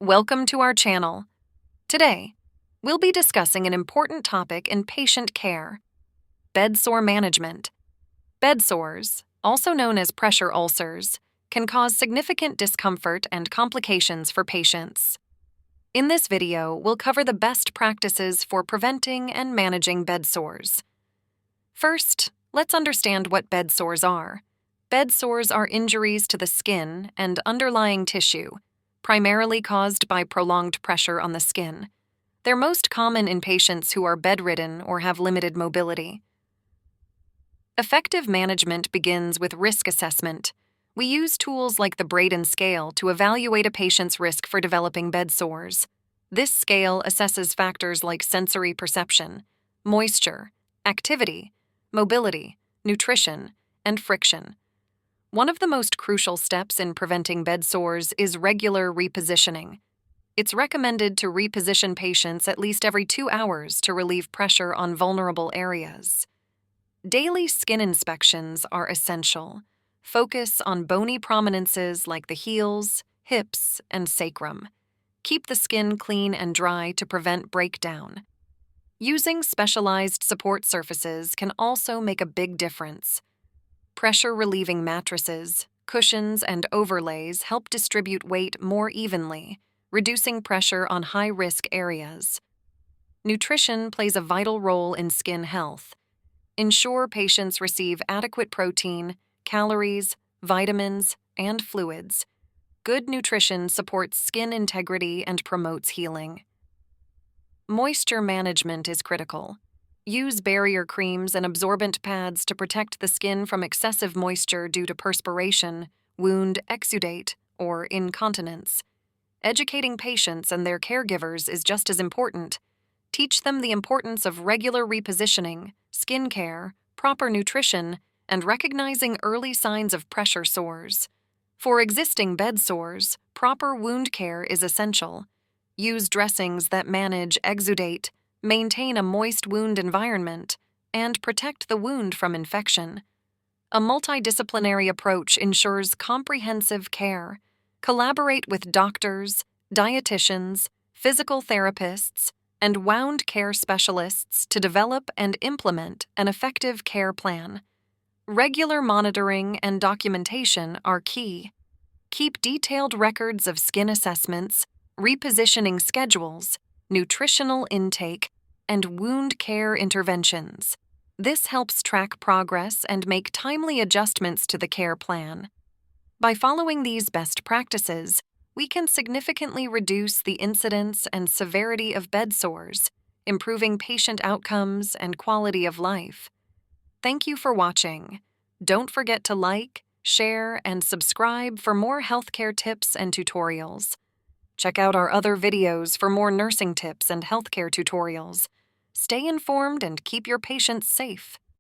Welcome to our channel. Today, we'll be discussing an important topic in patient care: bed sore management. Bed sores, also known as pressure ulcers, can cause significant discomfort and complications for patients. In this video, we'll cover the best practices for preventing and managing bed sores. First, let's understand what bed sores are. Bed sores are injuries to the skin and underlying tissue, primarily caused by prolonged pressure on the skin. They're most common in patients who are bedridden or have limited mobility. Effective management begins with risk assessment. We use tools like the Braden scale to evaluate a patient's risk for developing bed sores. This scale assesses factors like sensory perception, moisture, activity, mobility, nutrition, and friction. One of the most crucial steps in preventing bed sores is regular repositioning. It's recommended to reposition patients at least every 2 hours to relieve pressure on vulnerable areas. Daily skin inspections are essential. Focus on bony prominences like the heels, hips, and sacrum. Keep the skin clean and dry to prevent breakdown. Using specialized support surfaces can also make a big difference. Pressure-relieving mattresses, cushions, and overlays help distribute weight more evenly, reducing pressure on high-risk areas. Nutrition plays a vital role in skin health. Ensure patients receive adequate protein, calories, vitamins, and fluids. Good nutrition supports skin integrity and promotes healing. Moisture management is critical. Use barrier creams and absorbent pads to protect the skin from excessive moisture due to perspiration, wound exudate, or incontinence. Educating patients and their caregivers is just as important. Teach them the importance of regular repositioning, skin care, proper nutrition, and recognizing early signs of pressure sores. For existing bed sores, proper wound care is essential. Use dressings that manage exudate, maintain a moist wound environment, and protect the wound from infection. A multidisciplinary approach ensures comprehensive care. Collaborate with doctors, dietitians, physical therapists, and wound care specialists to develop and implement an effective care plan. Regular monitoring and documentation are key. Keep detailed records of skin assessments, repositioning schedules, nutritional intake, and wound care interventions. This helps track progress and make timely adjustments to the care plan. By following these best practices, we can significantly reduce the incidence and severity of bed sores, improving patient outcomes and quality of life. Thank you for watching. Don't forget to like, share, and subscribe for more healthcare tips and tutorials. Check out our other videos for more nursing tips and healthcare tutorials. Stay informed and keep your patients safe.